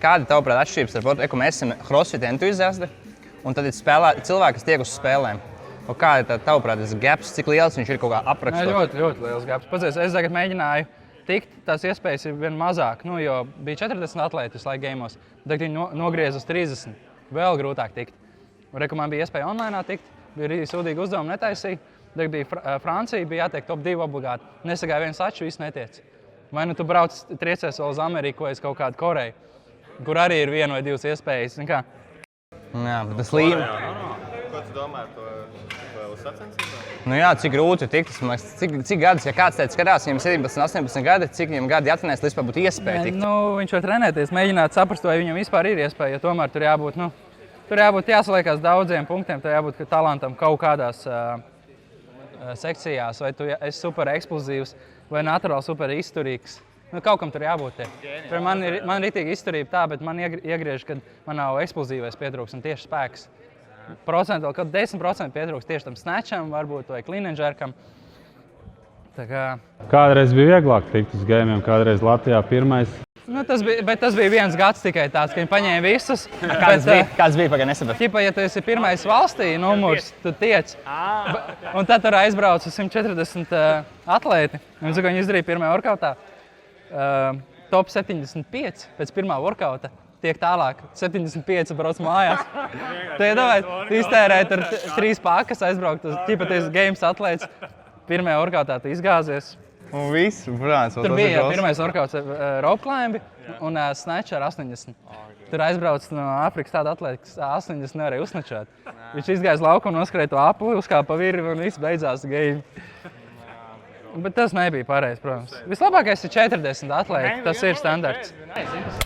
kāda tavuprāt atšķirības starp, ka mēs esam crossfit entuziasti, un tad ir cilvēki, kas tiek uz spēlēm. Un kā ir tavuprāt tas gaps, cik liels viņš ir kaut kā aprakstot? Ļoti, ļoti liels gaps. Padzies, es tagad mēģināju tikt, tās iespējas ir vien mazāk, jo bija 40 atlēti visu laiku gameos, tagad viņi nogriez uz 30, vēl grūtāk tikt. Man bija iespēja online tikt, bija arī sūdīgi uzdevumi netaisīja, tagad bija Francija, bija jātiek top 2 obligāti, nesagāja viens atšu, viss netiec. Vai nu tu brauc triecies vēl uz Ameriku vai uz kaut kādu Koreju, kur arī ir viena vai divas iespējas. Jā, bet tas līme. Ko tu domā to uz sacensībām? Jā, cik grūti tikt, cik gadus, ja kāds teica, skatās, viņam 17, 18 gadi, cik viņam gadi jātrenēs, lai vispār būtu iespēja tikt? Viņš var trenēties, mēģināt saprast, vai viņam vispār ir iespēja, jo tomēr tur jābūt jāsaliekās daudziem punktiem, tur jābūt talantam kaut kādās sekcijās, vai tu esi super eksplozīvs, vai naturāli super izturīgs. Kaut kam tur jābūt. Man ritīgi izturība tā, bet man iegriež, kad man nav eksplozīvais pietrūks un tieši spēks. Procentuāli, kaut 10% pietrūks tieši tam snatcham, varbūt, vai clean and jerkam. Kādreiz bija vieglāk tikt uz gamiem, kādreiz Latvijā pirmais. Tas bija viens gads tikai tāds, ka viņi paņēma visus. Kāds bija, pagaid nesapratu? Ja tu esi pirmais valstī numurs, tu tiec. Un tad tur aizbrauc uz 140 atlēti. Viņi izdarīja pirmajā workoutā. Top 75 pēc pirmā workouta. Tiek tālāk, 75 brauc mājās. Tu iztērēji tur 3 pakas, aizbraukt uz ķipaties games atlēts. Pirmajā workoutā tu izgāzies. Un viss, protams. Tur bija pirmais workouts rope climbi un snatch ar 80. Tur aizbrauc no Āfrikas tāda atlēta, kas 80 nevarēja uzsnačot. Viņš izgāja uz lauku un noskrēja to apli, uzkāpa pa virvi un viss beidzās game. Bet tas nebija pareizi, protams. Vislabākais ir 40 atlēti, tas ir standarts.